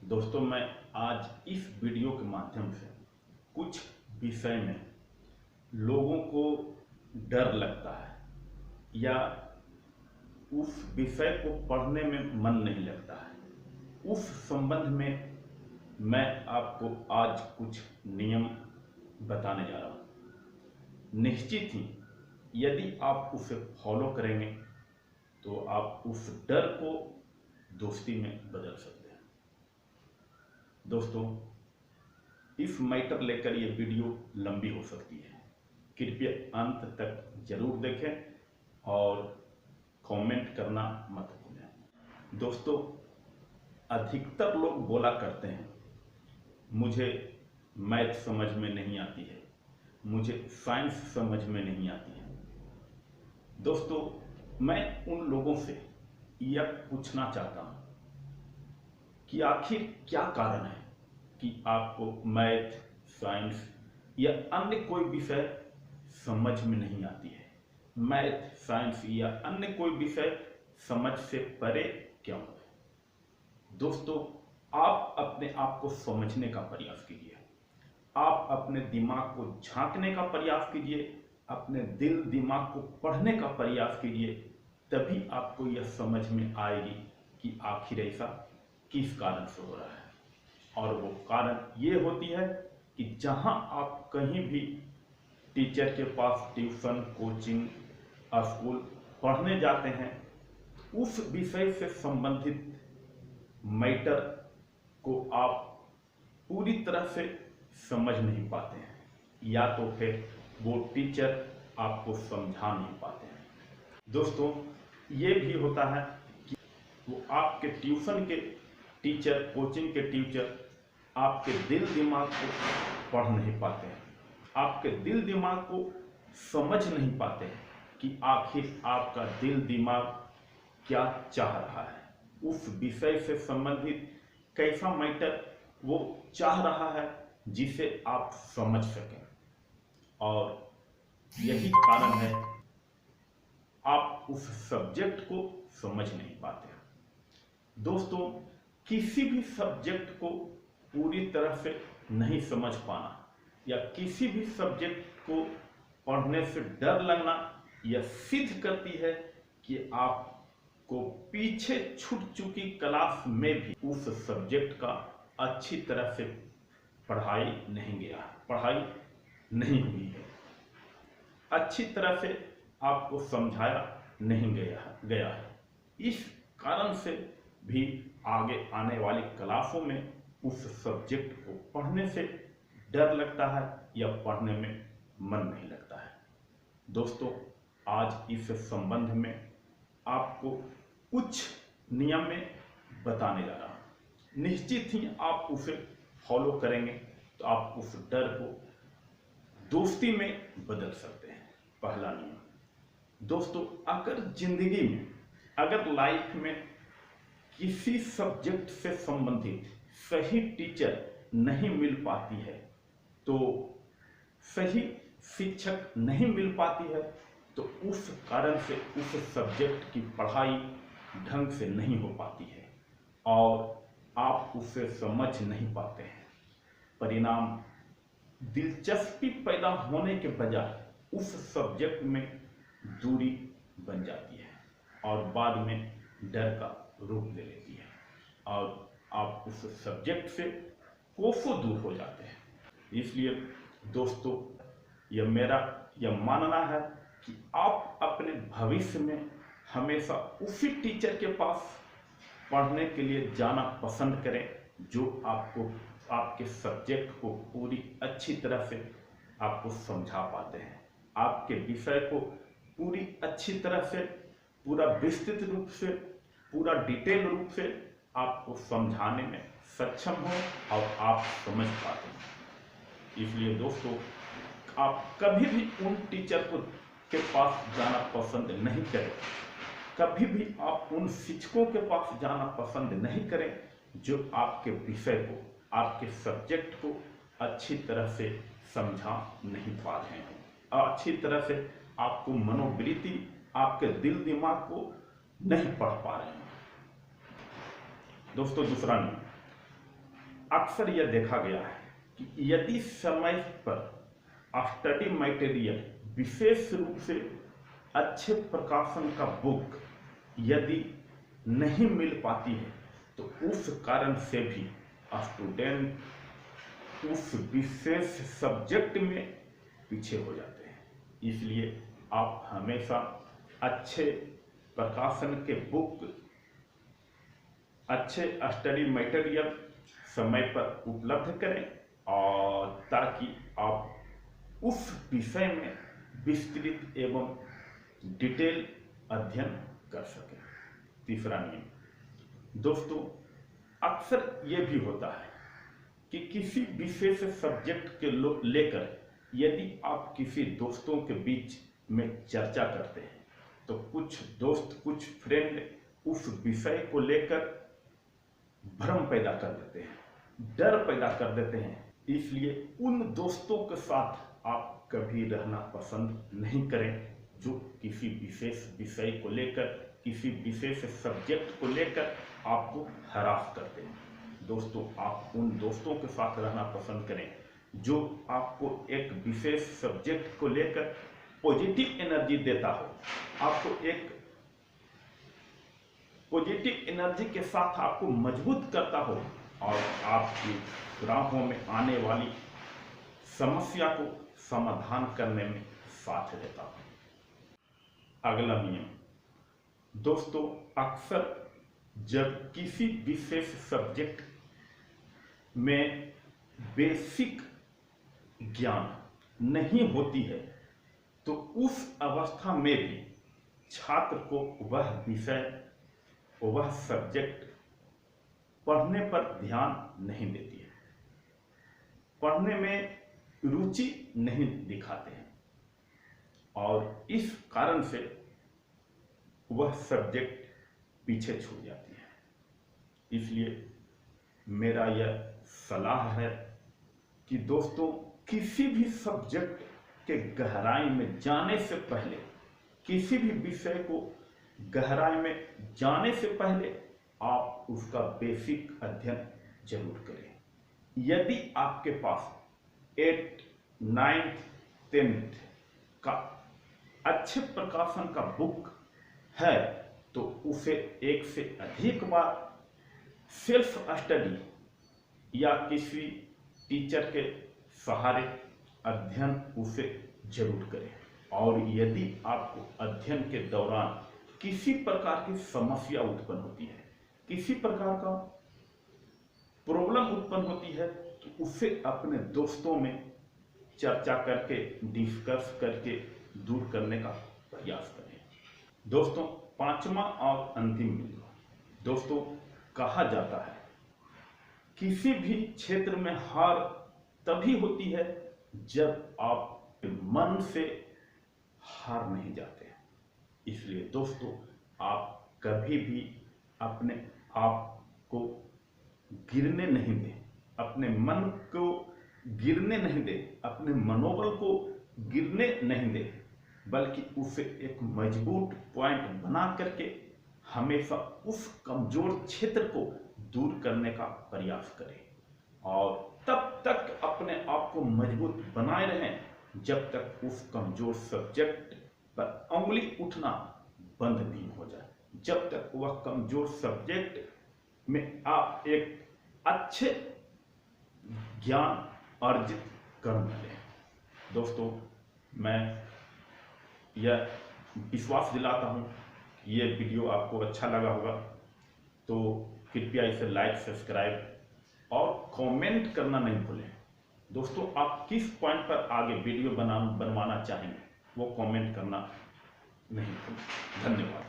दोस्तों, मैं आज इस वीडियो के माध्यम से कुछ विषय में लोगों को डर लगता है या उस विषय को पढ़ने में मन नहीं लगता है, उस संबंध में मैं आपको आज कुछ नियम बताने जा रहा हूँ। निश्चित ही यदि आप उसे फॉलो करेंगे तो आप उस डर को दोस्ती में बदल सकते हैं। दोस्तों, इस मैटर लेकर ये वीडियो लंबी हो सकती है, कृपया अंत तक जरूर देखें और कमेंट करना मत भूलें। दोस्तों, अधिकतर लोग बोला करते हैं मुझे मैथ समझ में नहीं आती है, मुझे साइंस समझ में नहीं आती है। दोस्तों, मैं उन लोगों से यह पूछना चाहता हूं कि आखिर क्या कारण है कि आपको मैथ, साइंस या अन्य कोई विषय समझ में नहीं आती है। मैथ, साइंस या अन्य कोई विषय समझ से परे क्यों है? दोस्तों, आप अपने आप को समझने का प्रयास कीजिए, आप अपने दिमाग को झांकने का प्रयास कीजिए, अपने दिल दिमाग को पढ़ने का प्रयास कीजिए, तभी आपको यह समझ में आएगी कि आखिर ऐसा किस कारण से हो रहा है। और वो कारण ये होती है कि जहां आप कहीं भी टीचर के पास ट्यूशन, कोचिंग, स्कूल पढ़ने जाते हैं, उस विषय से संबंधित मैटर को आप पूरी तरह से समझ नहीं पाते हैं, या तो फिर वो टीचर आपको समझा नहीं पाते हैं। दोस्तों, ये भी होता है कि वो आपके ट्यूशन के टीचर, कोचिंग के टीचर आपके दिल दिमाग को पढ़ नहीं पाते हैं, आपके दिल दिमाग को समझ नहीं पाते हैं कि आखिर आपका दिल दिमाग क्या चाह रहा है, उस विषय से संबंधित कैसा मैटर वो चाह रहा है जिसे आप समझ सकें। और यही कारण है आप उस सब्जेक्ट को समझ नहीं पाते। दोस्तों, किसी भी सब्जेक्ट को पूरी तरह से नहीं समझ पाना या किसी भी सब्जेक्ट को पढ़ने से डर लगना यह सिद्ध करती है कि आपको पीछे छूट चुकी क्लास में भी उस सब्जेक्ट का अच्छी तरह से पढ़ाई नहीं हुई है, अच्छी तरह से आपको समझाया नहीं गया है। इस कारण से भी आगे आने वाली क्लासों में उस सब्जेक्ट को पढ़ने से डर लगता है या पढ़ने में मन नहीं लगता है। दोस्तों, आज इस संबंध में आपको कुछ नियम में बताने जा रहा हूं। निश्चित ही आप उसे फॉलो करेंगे तो आप उस डर को दोस्ती में बदल सकते हैं। पहला नियम, दोस्तों, अगर जिंदगी में, अगर लाइफ में किसी सब्जेक्ट से संबंधित सही टीचर नहीं मिल पाती है, तो सही शिक्षक नहीं मिल पाती है, तो उस कारण से उस सब्जेक्ट की पढ़ाई ढंग से नहीं हो पाती है और आप उसे समझ नहीं पाते हैं। परिणाम दिलचस्पी पैदा होने के बजाय उस सब्जेक्ट में दूरी बन जाती है और बाद में डर का रूप ले लेती है और आप उस सब्जेक्ट से कोसों दूर हो जाते हैं। इसलिए दोस्तों, यह मानना है कि आप अपने भविष्य में हमेशा उसी टीचर के पास पढ़ने के लिए जाना पसंद करें जो आपको आपके सब्जेक्ट को पूरी अच्छी तरह से आपको समझा पाते हैं, आपके विषय को पूरी अच्छी तरह से, पूरा विस्तृत रूप से, पूरा डिटेल रूप से आपको समझाने में सक्षम हो और आप समझ पाते हैं। इसलिए दोस्तों, आप कभी भी उन टीचर के पास जाना पसंद नहीं करें, कभी भी आप उन शिक्षकों के पास जाना पसंद नहीं करें जो आपके विषय को, आपके सब्जेक्ट को अच्छी तरह से समझा नहीं पा रहे हैं, अच्छी तरह से आपको मनोवृत्ति, आपके दिल दिमाग को नहीं पढ़ पा रहे हैं। दोस्तों, दूसरा नियम, अक्सर यह देखा गया है कि यदि समय पर स्टडी मटेरियल विशेष रूप से अच्छे प्रकाशन का बुक यदि नहीं मिल पाती है तो उस कारण से भी स्टूडेंट उस विशेष सब्जेक्ट में पीछे हो जाते हैं। इसलिए आप हमेशा अच्छे प्रकाशन के बुक, अच्छे स्टडी मटेरियल समय पर उपलब्ध करें और ताकि आप उस विषय में विस्तृत एवं डिटेल अध्ययन कर सकें। तीसरा नियम दोस्तों, अक्सर ये भी होता है कि किसी विशेष सब्जेक्ट के लेकर यदि आप किसी दोस्तों के बीच में चर्चा करते हैं तो कुछ दोस्त, कुछ फ्रेंड उस विषय को लेकर भ्रम पैदा कर देते हैं, डर पैदा कर देते हैं। इसलिए उन दोस्तों के साथ आप कभी रहना पसंद नहीं करें जो किसी विशेष विषय को लेकर, किसी विशेष सब्जेक्ट को लेकर आपको हरास करते हैं। दोस्तों, आप उन दोस्तों के साथ रहना पसंद करें जो आपको एक विशेष सब्जेक्ट को लेकर पॉजिटिव एनर्जी देता हो, आपको एक पॉजिटिव एनर्जी के साथ आपको मजबूत करता हो और आपकी राहों में आने वाली समस्या को समाधान करने में साथ देता हो। अगला नियम दोस्तों, अक्सर जब किसी विशेष सब्जेक्ट में बेसिक ज्ञान नहीं होती है तो उस अवस्था में भी छात्र को वह विषय, वह सब्जेक्ट पढ़ने पर ध्यान नहीं देती है, पढ़ने में रुचि नहीं दिखाते हैं और इस कारण से वह सब्जेक्ट पीछे छूट जाती है। इसलिए मेरा यह सलाह है कि दोस्तों, किसी भी सब्जेक्ट के गहराई में जाने से पहले, किसी भी विषय को गहराई में जाने से पहले आप उसका बेसिक अध्ययन जरूर करें। यदि आपके पास 8th, 9th, 10th का अच्छे प्रकाशन का बुक है तो उसे एक से अधिक बार सेल्फ स्टडी या किसी टीचर के सहारे अध्ययन उसे जरूर करें। और यदि आपको अध्ययन के दौरान किसी प्रकार की समस्या उत्पन्न होती है, किसी प्रकार का प्रॉब्लम उत्पन्न होती है तो उसे अपने दोस्तों में चर्चा करके, डिस्कस करके दूर करने का प्रयास करें। दोस्तों, पांचवा और अंतिम बिंदु दोस्तों, कहा जाता है किसी भी क्षेत्र में हार तभी होती है जब आप मन से हार नहीं जाते। इसलिए दोस्तों, आप कभी भी अपने आप को गिरने नहीं दें, अपने मन को गिरने नहीं दें, अपने मनोबल को गिरने नहीं दें, बल्कि उसे एक मजबूत पॉइंट बना करके हमेशा उस कमजोर क्षेत्र को दूर करने का प्रयास करें और तब तक अपने आप को मजबूत बनाए रहें जब तक उस कमजोर सब्जेक्ट पर उंगली उठना बंद नहीं हो जाए, जब तक वह कमजोर सब्जेक्ट में आप एक अच्छे ज्ञान अर्जित कर लें। दोस्तों, मैं यह विश्वास दिलाता हूं कि यह वीडियो आपको अच्छा लगा होगा, तो कृपया इसे लाइक, सब्सक्राइब और कमेंट करना नहीं भूलें। दोस्तों, आप किस पॉइंट पर आगे वीडियो बनवाना चाहेंगे वो कमेंट करना नहीं भूलें। धन्यवाद।